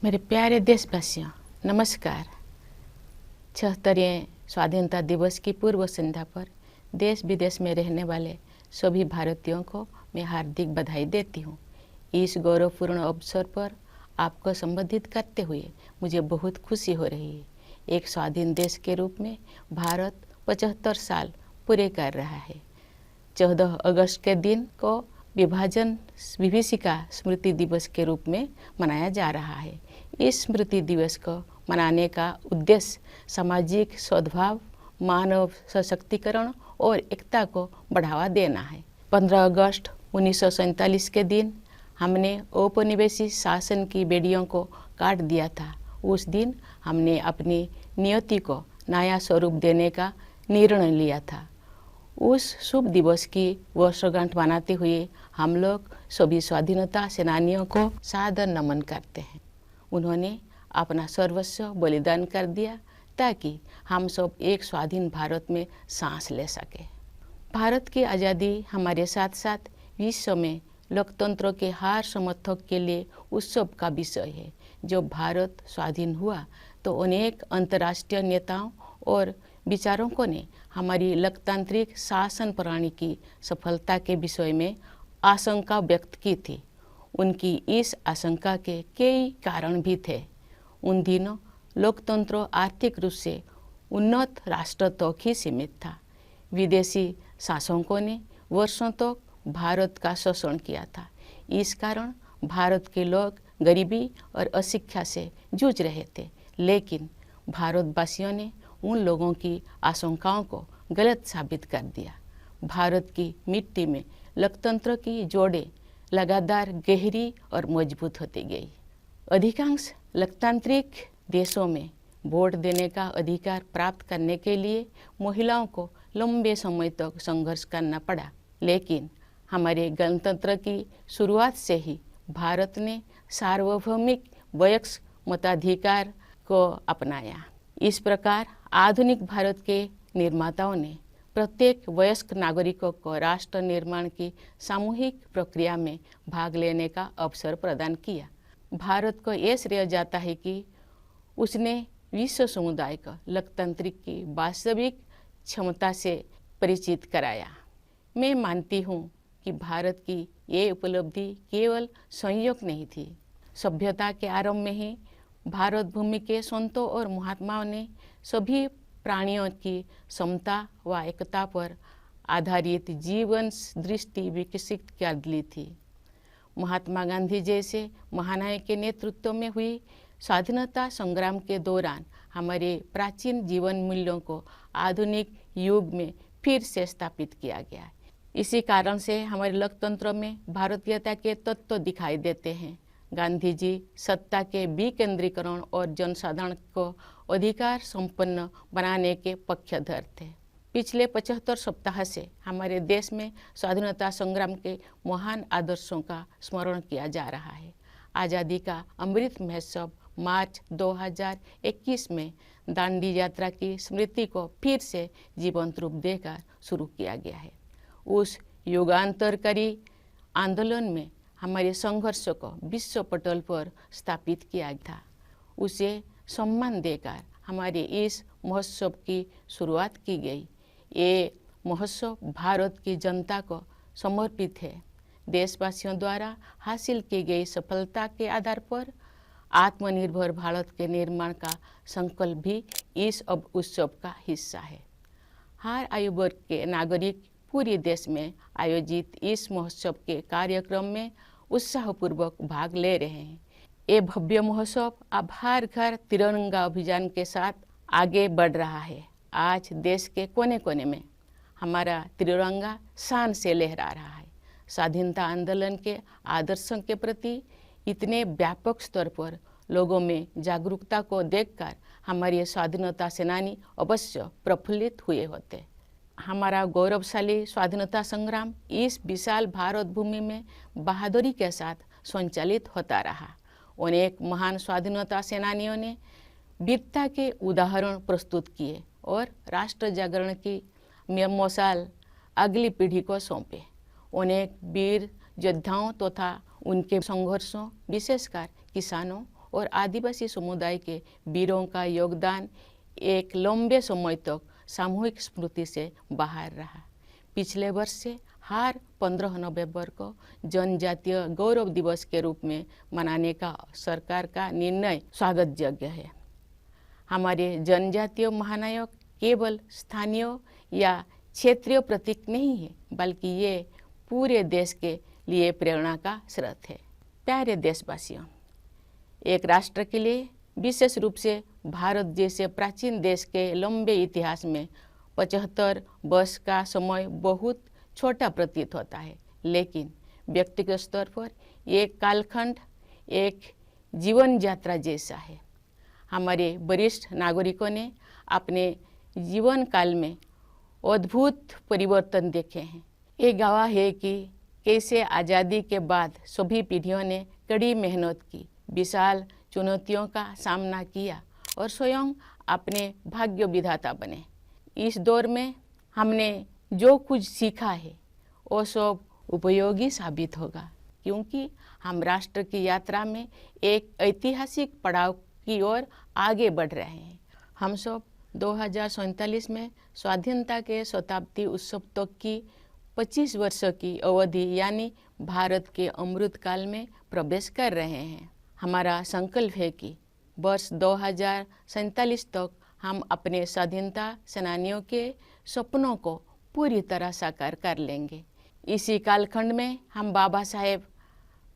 मेरे प्यारे देशवासियों, नमस्कार। 76वें स्वाधीनता दिवस की पूर्व संध्या पर देश विदेश में रहने वाले सभी भारतीयों को मैं हार्दिक बधाई देती हूँ। इस गौरवपूर्ण अवसर पर आपको संबोधित करते हुए मुझे बहुत खुशी हो रही है। एक स्वाधीन देश के रूप में भारत 75 साल पूरे कर रहा है। 14 अगस्त के दिन को विभाजन विभीषिका स्मृति दिवस के रूप में मनाया जा रहा है। इस स्मृति दिवस को मनाने का उद्देश्य सामाजिक सद्भाव, मानव सशक्तिकरण और एकता को बढ़ावा देना है। 15 अगस्त 1947 के दिन हमने औपनिवेशिक शासन की बेड़ियों को काट दिया था। उस दिन हमने अपनी नियति को नया स्वरूप देने का निर्णय लिया था। उस शुभ दिवस की वर्षगांठ मनाते हुए हम लोग सभी स्वाधीनता सेनानियों को सादर नमन करते हैं। उन्होंने अपना सर्वस्व बलिदान कर दिया ताकि हम सब एक स्वाधीन भारत में सांस ले सके। भारत की आज़ादी हमारे साथ साथ विश्व में लोकतंत्र के हर समर्थक के लिए उत्सव का विषय है। जब भारत स्वाधीन हुआ तो अनेक अंतर्राष्ट्रीय नेताओं और विचारकों ने हमारी लोकतांत्रिक शासन प्रणाली की सफलता के विषय में आशंका व्यक्त की थी। उनकी इस आशंका के कई कारण भी थे। उन दिनों लोकतंत्र आर्थिक रूप से उन्नत राष्ट्र तक ही सीमित था। विदेशी शासकों ने वर्षों तक भारत का शोषण किया था। इस कारण भारत के लोग गरीबी और अशिक्षा से जूझ रहे थे। लेकिन भारतवासियों ने उन लोगों की आशंकाओं को गलत साबित कर दिया। भारत की मिट्टी में लोकतंत्र की जोड़ें लगातार गहरी और मजबूत होती गई। अधिकांश लोकतांत्रिक देशों में वोट देने का अधिकार प्राप्त करने के लिए महिलाओं को लंबे समय तक संघर्ष करना पड़ा। लेकिन हमारे गणतंत्र की शुरुआत से ही भारत ने सार्वभौमिक वयस्क मताधिकार को अपनाया। इस प्रकार आधुनिक भारत के निर्माताओं ने प्रत्येक वयस्क नागरिकों को राष्ट्र निर्माण की सामूहिक प्रक्रिया में भाग लेने का अवसर प्रदान किया। भारत को यह श्रेय जाता है कि उसने विश्व समुदाय को लोकतंत्र की वास्तविक क्षमता से परिचित कराया। मैं मानती हूँ कि भारत की ये उपलब्धि केवल संयोग नहीं थी। सभ्यता के आरंभ में ही भारत भूमि के संतों और महात्माओं ने सभी प्राणियों की समता व एकता पर आधारित जीवन दृष्टि विकसित कर ली थी। महात्मा गांधी जैसे महानायक के नेतृत्व में हुई स्वाधीनता संग्राम के दौरान हमारे प्राचीन जीवन मूल्यों को आधुनिक युग में फिर से स्थापित किया गया। इसी कारण से हमारे लोकतंत्र में भारतीयता के तत्व दिखाई देते हैं। गांधी जी सत्ता के विकेंद्रीकरण और जनसाधारण को अधिकार संपन्न बनाने के पक्षधर थे। पिछले 75 सप्ताह से हमारे देश में स्वाधीनता संग्राम के महान आदर्शों का स्मरण किया जा रहा है। आज़ादी का अमृत महोत्सव मार्च 2021 में दांडी यात्रा की स्मृति को फिर से जीवंत रूप देकर शुरू किया गया है। उस युगांतरकारी आंदोलन में हमारे संघर्ष को विश्व पटल पर स्थापित किया था। उसे सम्मान देकर हमारे इस महोत्सव की शुरुआत की गई। ये महोत्सव भारत की जनता को समर्पित है। देशवासियों द्वारा हासिल की गई सफलता के आधार पर आत्मनिर्भर भारत के निर्माण का संकल्प भी इस उत्सव का हिस्सा है। हर आयु वर्ग के नागरिक पूरे देश में आयोजित इस महोत्सव के कार्यक्रम में उत्साहपूर्वक भाग ले रहे हैं। ये भव्य महोत्सव अब हर घर तिरंगा अभियान के साथ आगे बढ़ रहा है। आज देश के कोने कोने में हमारा तिरंगा शान से लहरा रहा है। स्वाधीनता आंदोलन के आदर्शों के प्रति इतने व्यापक स्तर पर लोगों में जागरूकता को देखकर हमारे स्वाधीनता सेनानी अवश्य प्रफुल्लित हुए होते। हमारा गौरवशाली स्वाधीनता संग्राम इस विशाल भारत भूमि में बहादुरी के साथ संचालित होता रहा। अनेक महान स्वाधीनता सेनानियों ने वीरता के उदाहरण प्रस्तुत किए और राष्ट्र जागरण की मशाल अगली पीढ़ी को सौंपे। अनेक वीर योद्धाओं तथा उनके संघर्षों, विशेषकर किसानों और आदिवासी समुदाय के वीरों का योगदान एक लंबे समय तक सामूहिक स्मृति से बाहर रहा। पिछले वर्ष से हर 15 नवंबर को जनजातीय गौरव दिवस के रूप में मनाने का सरकार का निर्णय स्वागत योग्य है। हमारे जनजातीय महानायक केवल स्थानीय या क्षेत्रीय प्रतीक नहीं है, बल्कि ये पूरे देश के लिए प्रेरणा का स्रोत है। प्यारे देशवासियों, एक राष्ट्र के लिए, विशेष रूप से भारत जैसे प्राचीन देश के लंबे इतिहास में 75 वर्ष का समय बहुत छोटा प्रतीत होता है, लेकिन व्यक्तिगत स्तर पर ये कालखंड एक जीवन यात्रा जैसा है। हमारे वरिष्ठ नागरिकों ने अपने जीवन काल में अद्भुत परिवर्तन देखे हैं। ये गवाह है कि कैसे आज़ादी के बाद सभी पीढ़ियों ने कड़ी मेहनत की, विशाल चुनौतियों का सामना किया और स्वयं अपने भाग्य विधाता बने। इस दौर में हमने जो कुछ सीखा है वो सब उपयोगी साबित होगा, क्योंकि हम राष्ट्र की यात्रा में एक ऐतिहासिक पड़ाव की ओर आगे बढ़ रहे हैं। हम सब 2047 में स्वाधीनता के शताब्दी उत्सव तक की 25 वर्षों की अवधि यानी भारत के अमृत काल में प्रवेश कर रहे हैं। हमारा संकल्प है कि वर्ष 2047 तक हम अपने स्वाधीनता सेनानियों के सपनों को पूरी तरह साकार कर लेंगे। इसी कालखंड में हम बाबा साहेब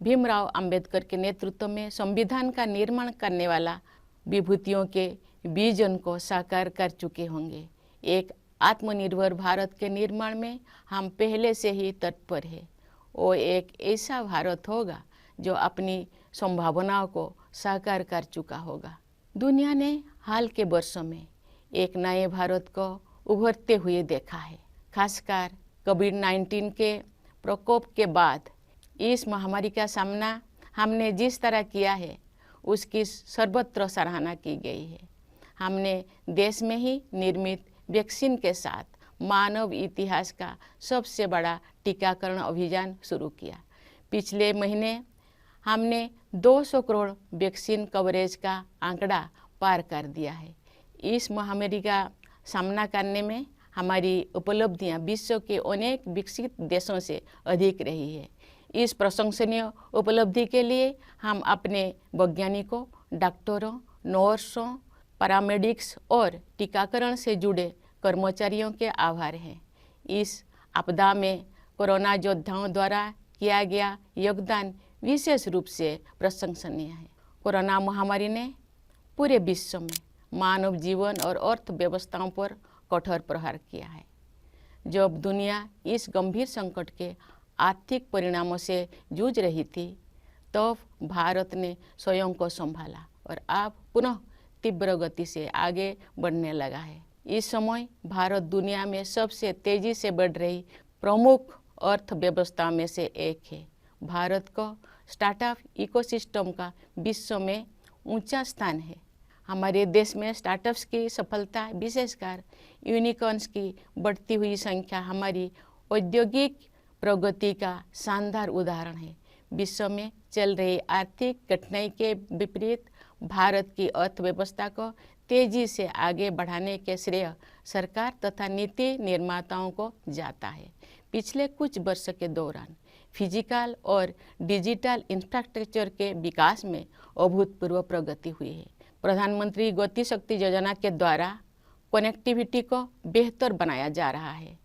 भीमराव अंबेडकर के नेतृत्व में संविधान का निर्माण करने वाला विभूतियों के विजन को साकार कर चुके होंगे। एक आत्मनिर्भर भारत के निर्माण में हम पहले से ही तत्पर हैं। वो एक ऐसा भारत होगा जो अपनी संभावनाओं को साकार कर चुका होगा। दुनिया ने हाल के वर्षों में एक नए भारत को उभरते हुए देखा है। खासकर कोविड-19 के प्रकोप के बाद इस महामारी का सामना हमने जिस तरह किया है, उसकी सर्वत्र सराहना की गई है। हमने देश में ही निर्मित वैक्सीन के साथ मानव इतिहास का सबसे बड़ा टीकाकरण अभियान शुरू किया। पिछले महीने हमने 200 करोड़ वैक्सीन कवरेज का आंकड़ा पार कर दिया है। इस महामारी का सामना करने में हमारी उपलब्धियां विश्व के अनेक विकसित देशों से अधिक रही है। इस प्रशंसनीय उपलब्धि के लिए हम अपने वैज्ञानिकों, डॉक्टरों, नर्सों, पैरामेडिक्स और टीकाकरण से जुड़े कर्मचारियों के आभार हैं। इस आपदा में कोरोना योद्धाओं द्वारा किया गया योगदान विशेष रूप से प्रशंसनीय है। कोरोना महामारी ने पूरे विश्व में मानव जीवन और अर्थव्यवस्थाओं पर कठोर प्रहार किया है। जब दुनिया इस गंभीर संकट के आर्थिक परिणामों से जूझ रही थी, तब भारत ने स्वयं को संभाला और अब पुनः तीव्र गति से आगे बढ़ने लगा है। इस समय भारत दुनिया में सबसे तेजी से बढ़ रही प्रमुख अर्थव्यवस्था में से एक है। भारत को स्टार्टअप इकोसिस्टम का विश्व में ऊंचा स्थान है। हमारे देश में स्टार्टअप्स की सफलता, विशेषकर यूनिकॉर्न्स की बढ़ती हुई संख्या हमारी औद्योगिक प्रगति का शानदार उदाहरण है। विश्व में चल रही आर्थिक कठिनाई के विपरीत भारत की अर्थव्यवस्था को तेजी से आगे बढ़ाने के श्रेय सरकार तथा नीति निर्माताओं को जाता है। पिछले कुछ वर्ष के दौरान फिजिकल और डिजिटल इंफ्रास्ट्रक्चर के विकास में अभूतपूर्व प्रगति हुई है। प्रधानमंत्री गति शक्ति योजना के द्वारा कनेक्टिविटी को बेहतर बनाया जा रहा है।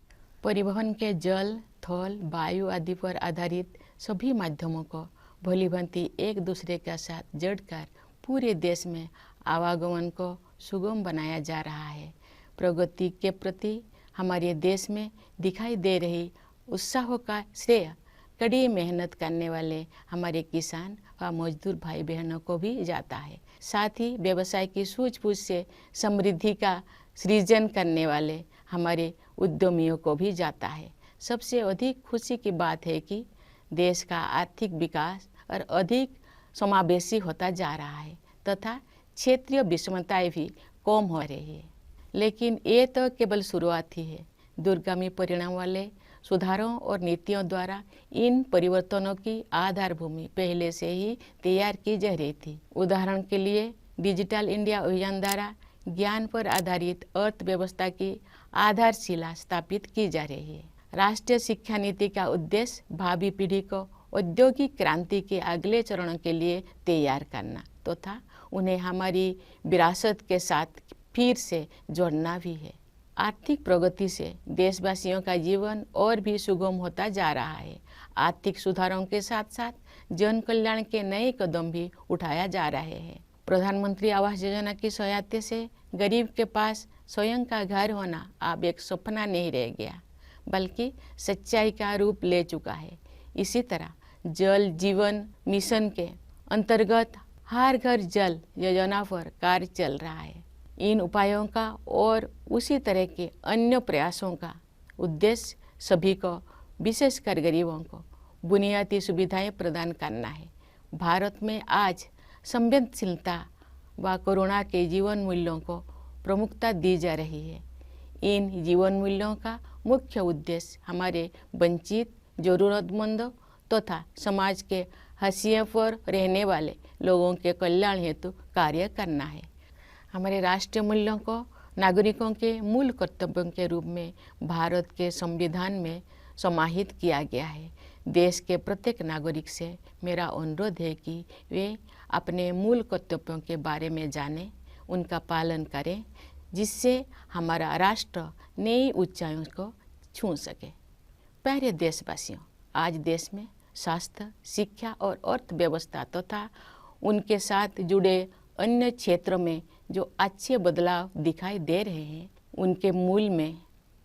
परिवहन के जल, थल, वायु आदि पर आधारित सभी माध्यमों को भलीभांति एक दूसरे के साथ जोड़कर पूरे देश में आवागमन को सुगम बनाया जा रहा है। प्रगति के प्रति हमारे देश में दिखाई दे रही उत्साह का श्रेय कड़ी मेहनत करने वाले हमारे किसान व मजदूर भाई बहनों को भी जाता है। साथ ही व्यवसाय की सूझबूझ से समृद्धि का सृजन करने वाले हमारे उद्यमियों को भी जाता है। सबसे अधिक खुशी की बात है कि देश का आर्थिक विकास और अधिक समावेशी होता जा रहा है तथा क्षेत्रीय विषमताएं भी कम हो रही है। लेकिन ये तो केवल शुरुआत ही है। दूरगामी परिणाम वाले सुधारों और नीतियों द्वारा इन परिवर्तनों की आधारभूमि पहले से ही तैयार की जा रही थी। उदाहरण के लिए डिजिटल इंडिया अभियान द्वारा ज्ञान पर आधारित अर्थव्यवस्था की आधारशिला स्थापित की जा रही है। राष्ट्रीय शिक्षा नीति का उद्देश्य भावी पीढ़ी को औद्योगिक क्रांति के अगले चरणों के लिए तैयार करना तथा उन्हें हमारी विरासत के साथ फिर से जोड़ना भी है। आर्थिक प्रगति से देशवासियों का जीवन और भी सुगम होता जा रहा है। आर्थिक सुधारों के साथ साथ जन कल्याण के नए कदम भी उठाया जा रहे हैं। प्रधानमंत्री आवास योजना की सहायता से गरीब के पास स्वयं का घर होना अब एक सपना नहीं रह गया, बल्कि सच्चाई का रूप ले चुका है। इसी तरह जल जीवन मिशन के अंतर्गत हर घर जल योजना पर कार्य चल रहा है। इन उपायों का और उसी तरह के अन्य प्रयासों का उद्देश्य सभी को, विशेषकर गरीबों को, बुनियादी सुविधाएं प्रदान करना है। भारत में आज संवेदनशीलता व करुणा के जीवन मूल्यों को प्रमुखता दी जा रही है। इन जीवन मूल्यों का मुख्य उद्देश्य हमारे वंचित, जरूरतमंदों तथा समाज के हाशिए पर रहने वाले लोगों के कल्याण हेतु कार्य करना है। हमारे राष्ट्रीय मूल्यों को नागरिकों के मूल कर्तव्यों के रूप में भारत के संविधान में समाहित किया गया है। देश के प्रत्येक नागरिक से मेरा अनुरोध है कि वे अपने मूल कर्तव्यों के बारे में जानें, उनका पालन करें, जिससे हमारा राष्ट्र नई ऊंचाइयों को छू सके। प्यारे देशवासियों, आज देश में स्वास्थ्य, शिक्षा और अर्थव्यवस्था तथा उनके साथ जुड़े अन्य क्षेत्रों में जो अच्छे बदलाव दिखाई दे रहे हैं, उनके मूल में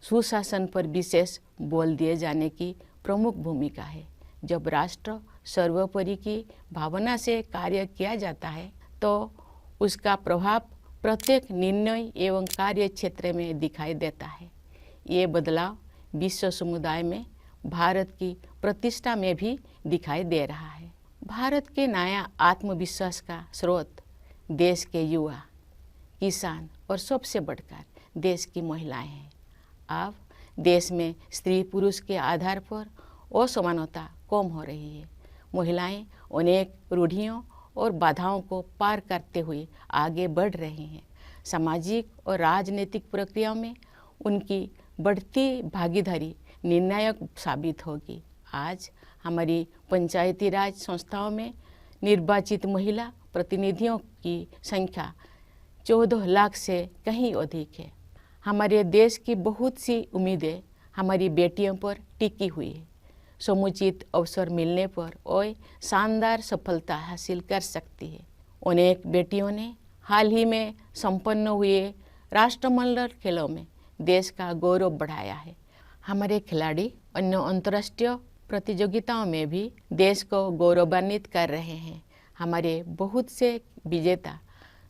सुशासन पर विशेष बल दिए जाने की प्रमुख भूमिका है। जब राष्ट्र सर्वोपरि की भावना से कार्य किया जाता है तो उसका प्रभाव प्रत्येक निर्णय एवं कार्य क्षेत्र में दिखाई देता है। ये बदलाव विश्व समुदाय में भारत की प्रतिष्ठा में भी दिखाई दे रहा है। भारत के नया आत्मविश्वास का स्रोत देश के युवा, किसान और सबसे बढ़कर देश की महिलाएं हैं। अब देश में स्त्री पुरुष के आधार पर असमानता कम हो रही है। महिलाएं अनेक रूढ़ियों और बाधाओं को पार करते हुए आगे बढ़ रही हैं। सामाजिक और राजनीतिक प्रक्रियाओं में उनकी बढ़ती भागीदारी निर्णायक साबित होगी। आज हमारी पंचायती राज संस्थाओं में निर्वाचित महिला प्रतिनिधियों की संख्या 14 लाख से कहीं अधिक है। हमारे देश की बहुत सी उम्मीदें हमारी बेटियों पर टिकी हुई है। समुचित अवसर मिलने पर वह शानदार सफलता हासिल कर सकती है। अनेक बेटियों ने हाल ही में संपन्न हुए राष्ट्रमंडल खेलों में देश का गौरव बढ़ाया है। हमारे खिलाड़ी अन्य अंतर्राष्ट्रीय प्रतियोगिताओं में भी देश को गौरवान्वित कर रहे हैं। हमारे बहुत से विजेता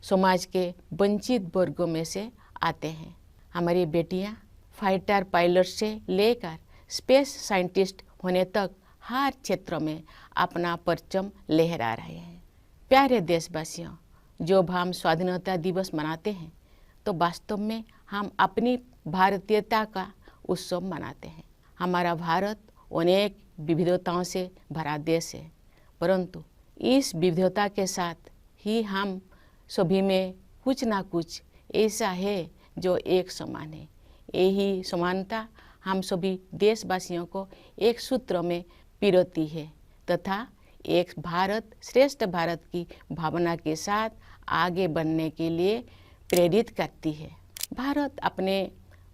समाज के वंचित वर्गों में से आते हैं। हमारी बेटियां फाइटर पायलट से लेकर स्पेस साइंटिस्ट होने तक हर क्षेत्र में अपना परचम लहरा रहे हैं। प्यारे देशवासियों, जब हम स्वाधीनता दिवस मनाते हैं तो वास्तव में हम अपनी भारतीयता का उत्सव मनाते हैं। हमारा भारत अनेक विविधताओं से भरा देश है, परंतु इस विविधता के साथ ही हम सभी में कुछ ना कुछ ऐसा है जो एक समान है। यही समानता हम सभी देशवासियों को एक सूत्र में पिरोती है तथा एक भारत श्रेष्ठ भारत की भावना के साथ आगे बढ़ने के लिए प्रेरित करती है। भारत अपने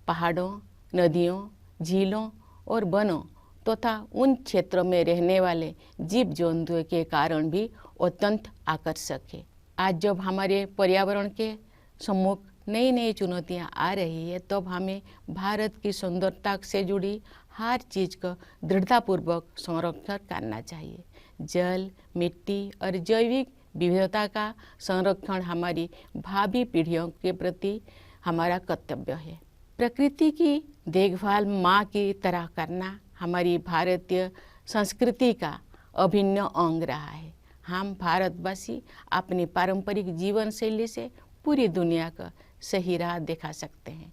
पहाड़ों, नदियों, झीलों और वनों तथा उन क्षेत्रों में रहने वाले जीव जंतुओं के कारण भी अत्यंत आकर्षक है। आज जब हमारे पर्यावरण के सम्मुख नई नई चुनौतियां आ रही है, तब हमें भारत की सुंदरता से जुड़ी हर चीज़ का दृढ़तापूर्वक संरक्षण करना चाहिए। जल, मिट्टी और जैविक विविधता का संरक्षण हमारी भावी पीढ़ियों के प्रति हमारा कर्तव्य है। प्रकृति की देखभाल माँ की तरह करना हमारी भारतीय संस्कृति का अभिन्न अंग रहा है। हम भारतवासी अपनी पारंपरिक जीवन शैली से पूरी दुनिया का सही राह दिखा सकते हैं।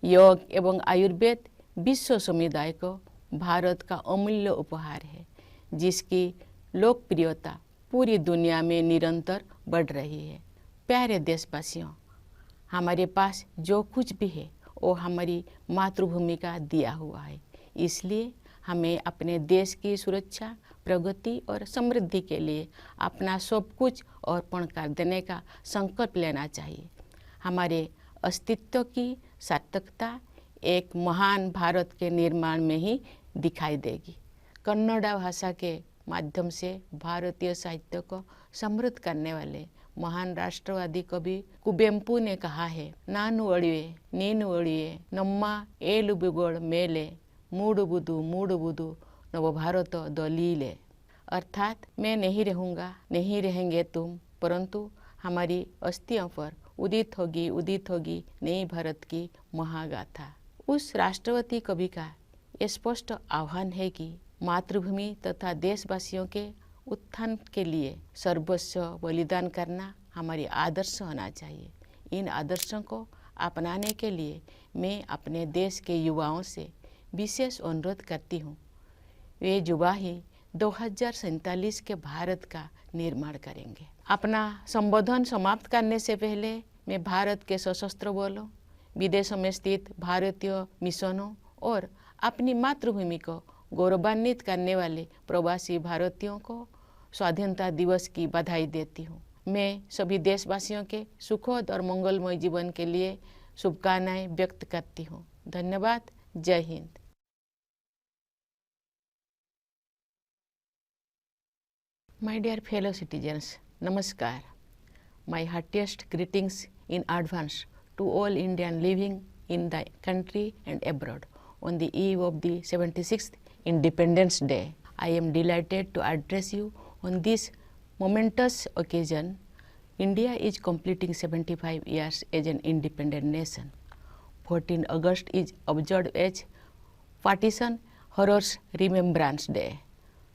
योग एवं आयुर्वेद विश्व समुदाय को भारत का अमूल्य उपहार है, जिसकी लोकप्रियता पूरी दुनिया में निरंतर बढ़ रही है। प्यारे देशवासियों, हमारे पास जो कुछ भी है वो हमारी मातृभूमि का दिया हुआ है। इसलिए हमें अपने देश की सुरक्षा, प्रगति और समृद्धि के लिए अपना सब कुछ अर्पण कर देने का संकल्प लेना चाहिए। हमारे अस्तित्व की सार्थकता एक महान भारत के निर्माण में ही दिखाई देगी। कन्नड़ा भाषा के माध्यम से भारतीय साहित्य को समृद्ध करने वाले महान राष्ट्रवादी कवि कुवेंपु ने कहा है, नानु अड़िवे नीनु अड़िवे नम्मा एलुबुगोड़ मेले मूडुबुदु नव भारत दलीले। अर्थात मैं नहीं रहूँगा, नहीं रहेंगे तुम, परंतु हमारी अस्थियों पर उदित होगी नई भारत की महागाथा। उस राष्ट्रवादी कवि का ये स्पष्ट आह्वान है कि मातृभूमि तथा देशवासियों के उत्थान के लिए सर्वस्व बलिदान करना हमारी आदर्श होना चाहिए। इन आदर्शों को अपनाने के लिए मैं अपने देश के युवाओं से विशेष अनुरोध करती हूँ। वे युवा ही 2047 के भारत का निर्माण करेंगे। अपना संबोधन समाप्त करने से पहले मैं भारत के सशस्त्र बलों, विदेशों में स्थित भारतीय मिशनों और अपनी मातृभूमि को गौरवान्वित करने वाले प्रवासी भारतीयों को स्वाधीनता दिवस की बधाई देती हूँ। मैं सभी देशवासियों के सुखद और मंगलमय जीवन के लिए शुभकामनाएं व्यक्त करती हूँ। धन्यवाद। जय Hind. My dear fellow citizens, Namaskar. My heartiest greetings in advance to all Indians living in the country and abroad on the eve of the 76th Independence Day. I am delighted to address you on this momentous occasion. India is completing 75 years as an independent nation. 14 August is observed as Partition Horrors Remembrance Day,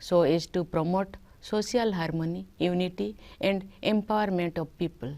so as to promote social harmony, unity and empowerment of people.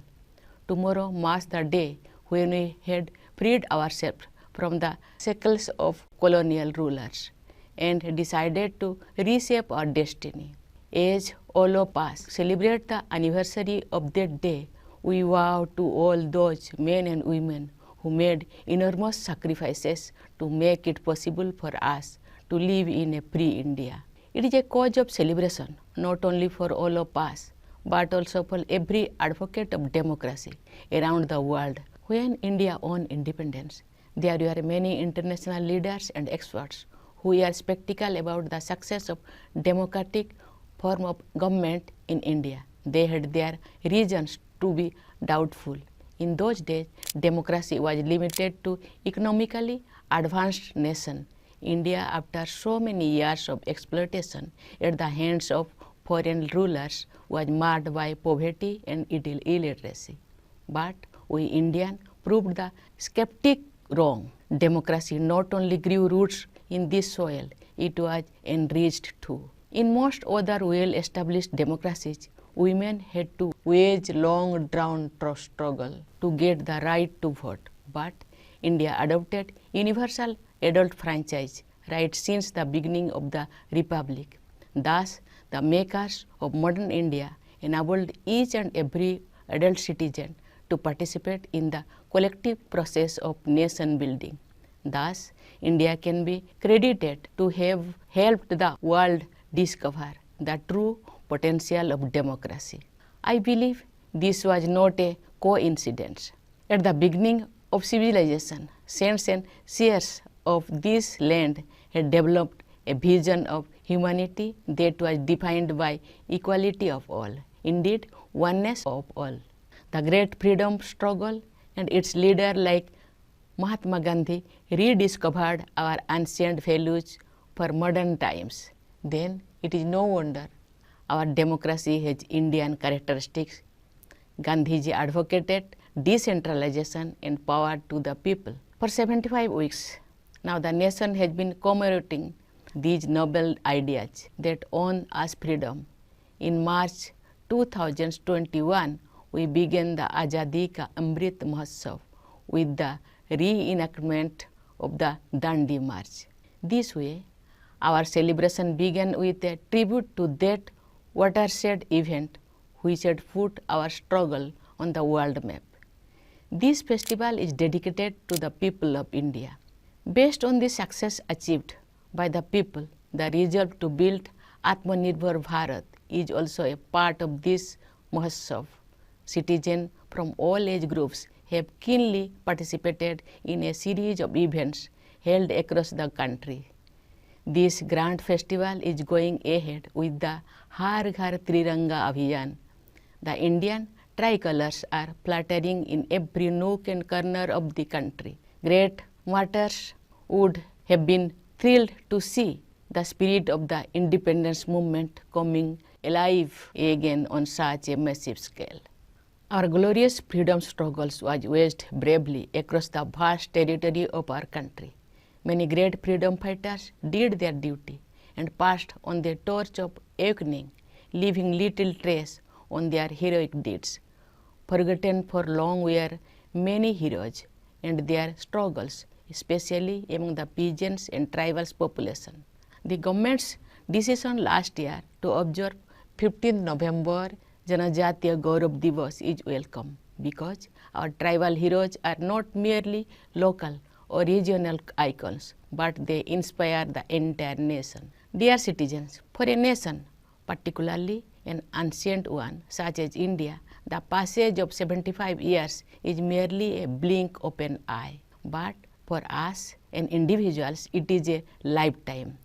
Tomorrow marks the day when we had freed ourselves from the shackles of colonial rulers and decided to reshape our destiny. As all of us celebrate the anniversary of that day, we vow to all those men and women who made enormous sacrifices to make it possible for us to live in a free India. It is a cause of celebration not only for all of us, but also for every advocate of democracy around the world. When India won independence, there were many international leaders and experts who were skeptical about the success of democratic form of government in India. They had their reasons to be doubtful. In those days, democracy was limited to economically advanced nations. India, after so many years of exploitation at the hands of foreign rulers, was marred by poverty and illiteracy. But we Indians proved the skeptic wrong. Democracy not only grew roots in this soil, it was enriched too. In most other well-established democracies, women had to wage long drawn struggle to get the right to vote. But India adopted universal adult franchise right since the beginning of the Republic. Thus, the makers of modern India enabled each and every adult citizen to participate in the collective process of nation building. Thus, India can be credited to have helped the world discover the true potential of democracy. I believe this was not a coincidence. At the beginning of civilization, saints and seers of this land had developed a vision of humanity that was defined by equality of all, indeed oneness of all. The great freedom struggle and its leader like Mahatma Gandhi rediscovered our ancient values for modern times. Then it is no wonder our democracy has Indian characteristics. Gandhiji advocated decentralization and power to the people. For 75 weeks, now the nation has been commemorating these noble ideas that won us freedom. In March 2021, we began the Azadi Ka Amrit Mahotsav with the reenactment of the Dandi March. This way, Our celebration began with a tribute to that watershed event which had put our struggle on the world map. This festival is dedicated to the people of India. Based on the success achieved by the people, the resolve to build Atmanirbhar Bharat is also a part of this Mahotsav. Citizens from all age groups have keenly participated in a series of events held across the country. This grand festival is going ahead with the Har Ghar Triranga Abhiyan. The Indian tricolors are fluttering in every nook and corner of the country. Great martyrs would have been thrilled to see the spirit of the independence movement coming alive again on such a massive scale. Our glorious freedom struggles was waged bravely across the vast territory of our country. Many great freedom fighters did their duty and passed on the torch of awakening, leaving little trace on their heroic deeds. Forgotten for long were many heroes and their struggles, especially among the peasants and tribal population. The government's decision last year to observe 15th November Janajatiya Gaurav Divas is welcome because our tribal heroes are not merely local or regional icons, but they inspire the entire nation. Dear citizens, for a nation, particularly an ancient one such as India, the passage of 75 years is merely a blink of an eye. But for us and individuals, it is a lifetime.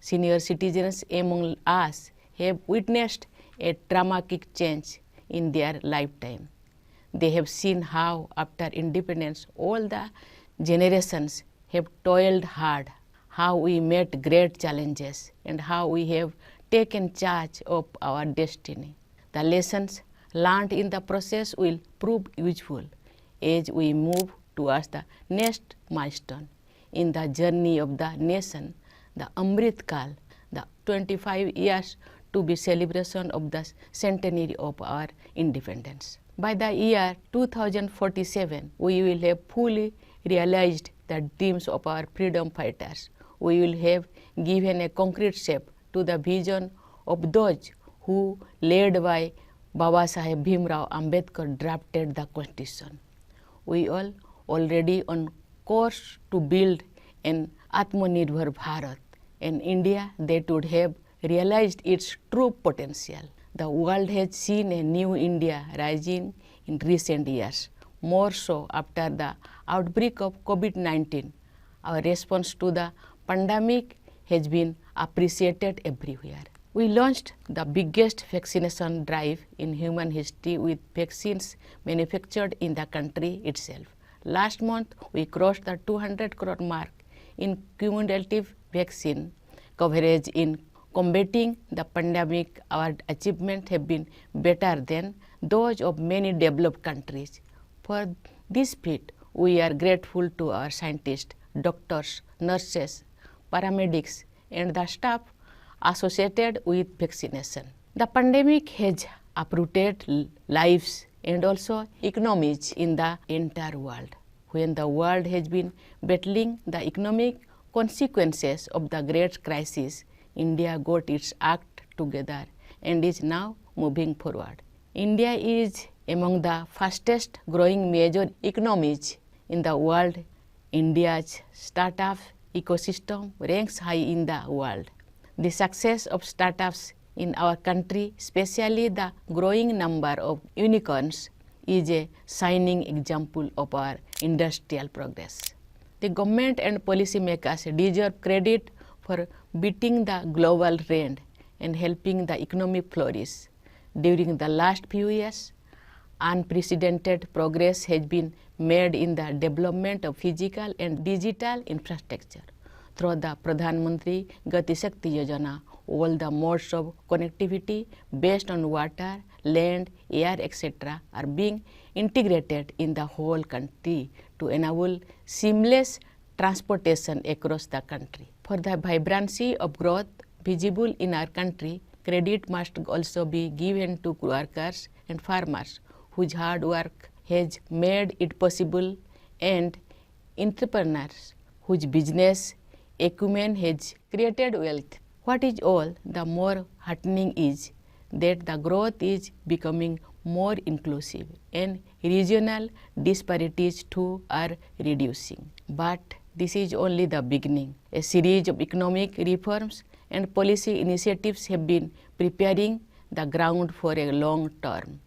Senior citizens among us have witnessed a dramatic change in their lifetime. They have seen how, after independence, all the generations have toiled hard, how we met great challenges, and how we have taken charge of our destiny. The lessons learned in the process will prove useful as we move towards the next milestone in the journey of the nation, the Amrit Kal, the 25 years to be celebration of the centenary of our independence. By the year 2047, we will have fully realized the dreams of our freedom fighters. We will have given a concrete shape to the vision of those who, led by Babasaheb Bhimrao Ambedkar, drafted the Constitution. We are already on course to build an Atmanirbhar Bharat, an India that would have realized its true potential. The world has seen a new India rising in recent years, more so after the outbreak of COVID-19. Our response to the pandemic has been appreciated everywhere. We launched the biggest vaccination drive in human history with vaccines manufactured in the country itself. Last month, we crossed the 200 crore mark in cumulative vaccine coverage in combating the pandemic. Our achievements have been better than those of many developed countries. For this feat, we are grateful to our scientists, doctors, nurses, paramedics, and the staff associated with vaccination. The pandemic has uprooted lives and also economies in the entire world. When the world has been battling the economic consequences of the great crisis, India got its act together and is now moving forward. India is among the fastest growing major economies in the world. India's startup ecosystem ranks high in the world. The success of startups in our country, especially the growing number of unicorns, is a shining example of our industrial progress. The government and policymakers deserve credit for beating the global trend and helping the economy flourish. During the last few years, unprecedented progress has been made in the development of physical and digital infrastructure. Through the Pradhan Mantri Gati Shakti Yojana, all the modes of connectivity based on water, land, air, etc. are being integrated in the whole country to enable seamless transportation across the country. For the vibrancy of growth visible in our country, credit must also be given to workers and farmers whose hard work has made it possible, and entrepreneurs whose business acumen has created wealth. What is all the more heartening is that the growth is becoming more inclusive and regional disparities too are reducing. But this is only the beginning. A series of economic reforms and policy initiatives have been preparing the ground for a long term.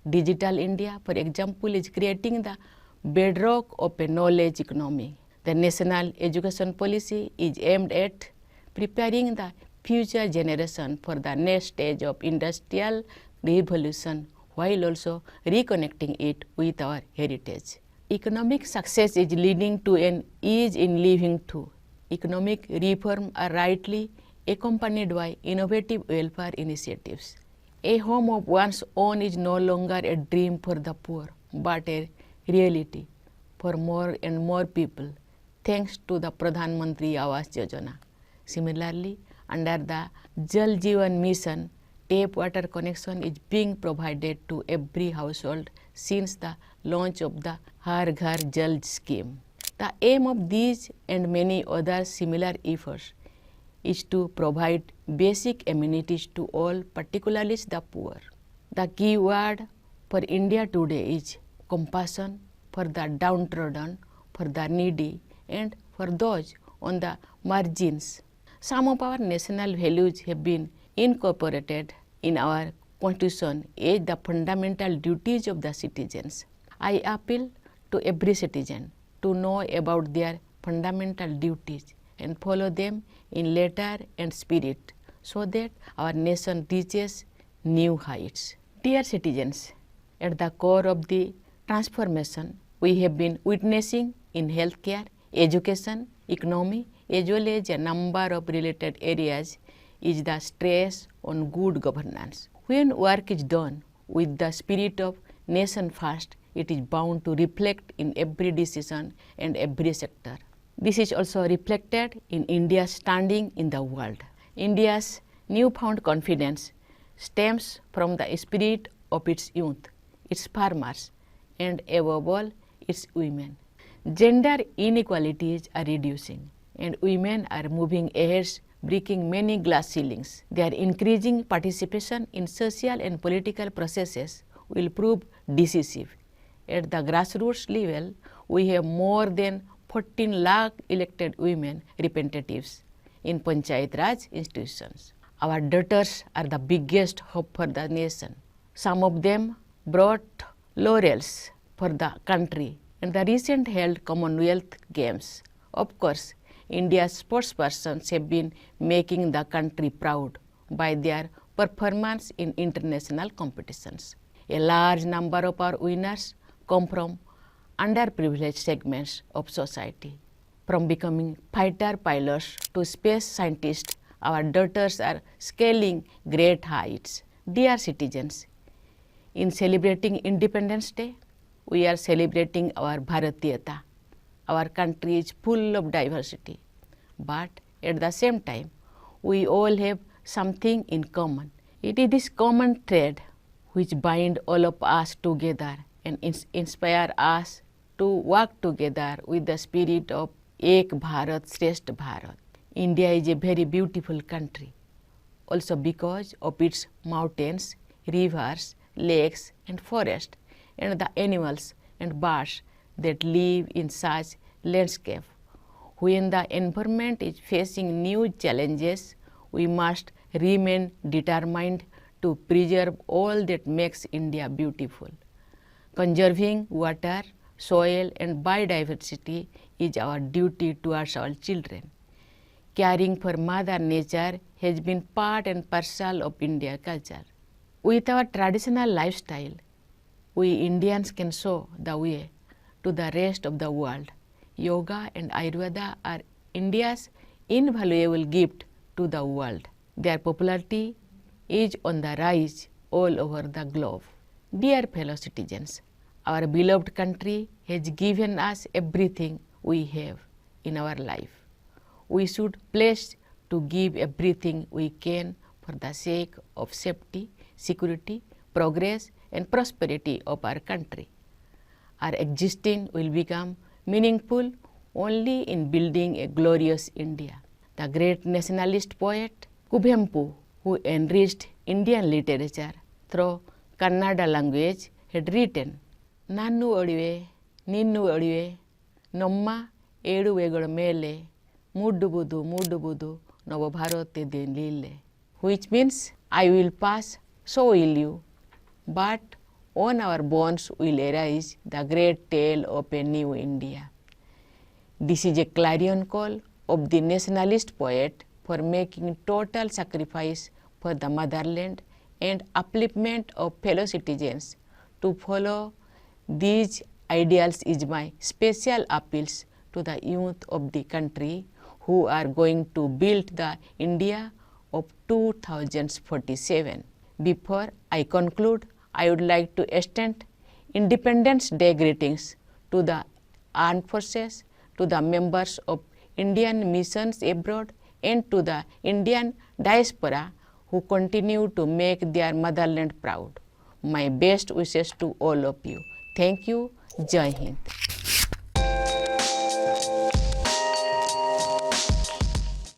Digital India, for example, is creating the bedrock of a knowledge economy. The national education policy is aimed at preparing the future generation for the next stage of industrial revolution while also reconnecting it with our heritage. Economic success is leading to an ease in living too. Economic reform are rightly accompanied by innovative welfare initiatives. A home of one's own is no longer a dream for the poor, but a reality for more and more people, thanks to the Pradhan Mantri Awas Yojana. Similarly, under the Jal Jeevan Mission, tap water connection is being provided to every household since the launch of the Har Ghar Jal scheme. The aim of these and many other similar efforts is to provide basic amenities to all, particularly the poor. The key word for India today is compassion for the downtrodden, for the needy, and for those on the margins. Some of our national values have been incorporated in our Constitution as the fundamental duties of the citizens. I appeal to every citizen to know about their fundamental duties and follow them in letter and spirit so that our nation reaches new heights. Dear citizens, at the core of the transformation we have been witnessing in healthcare, education, economy, as well as a number of related areas is the stress on good governance. When work is done with the spirit of nation first, it is bound to reflect in every decision and every sector. This is also reflected in India's standing in the world. India's newfound confidence stems from the spirit of its youth, its farmers, and above all, its women. Gender inequalities are reducing, and women are moving ahead, breaking many glass ceilings. Their increasing participation in social and political processes will prove decisive. At the grassroots level, we have more than 14 lakh elected women representatives in Panchayat Raj institutions. Our daughters are the biggest hope for the nation. Some of them brought laurels for the country in the recent held Commonwealth Games. Of course, India's sportspersons have been making the country proud by their performance in international competitions. A large number of our winners come from underprivileged segments of society. From becoming fighter pilots to space scientists, our daughters are scaling great heights. Dear citizens, in celebrating Independence Day, we are celebrating our Bharatiyata. Our country is full of diversity, but at the same time, we all have something in common. It is this common thread which binds all of us together and inspire us to work together with the spirit of Ek Bharat Shrestha Bharat. India is a very beautiful country, also because of its mountains, rivers, lakes and forests, and the animals and birds that live in such landscape. When the environment is facing new challenges, we must remain determined to preserve all that makes India beautiful. Conserving water, soil and biodiversity is our duty towards our children. Caring for Mother Nature has been part and parcel of Indian culture. With our traditional lifestyle, we Indians can show the way to the rest of the world. Yoga and Ayurveda are India's invaluable gift to the world. Their popularity is on the rise all over the globe. Dear fellow citizens, our beloved country has given us everything we have in our life. We should pledge to give everything we can for the sake of safety, security, progress and prosperity of our country. Our existence will become meaningful only in building a glorious India. The great nationalist poet Kuvempu, who enriched Indian literature through Kannada language, had written, Nannu Odive, Ninnu Odive, Nomma Eduveಗಳ ಮೇಲೆ ಮುಡ್ಡುಬುದು ನವ ಭಾರತದ ಲೀಲೆ, which means I will pass, so will you, but on our bones will arise the great tale of a new India. This is a clarion call of the nationalist poet for making total sacrifice for the motherland and upliftment of fellow citizens. To follow these ideals is my special appeals to the youth of the country who are going to build the India of 2047. Before I conclude, I would like to extend Independence Day greetings to the armed forces, to the members of Indian missions abroad, and to the Indian diaspora who continue to make their motherland proud. My best wishes to all of you. Thank you. Jai Hind.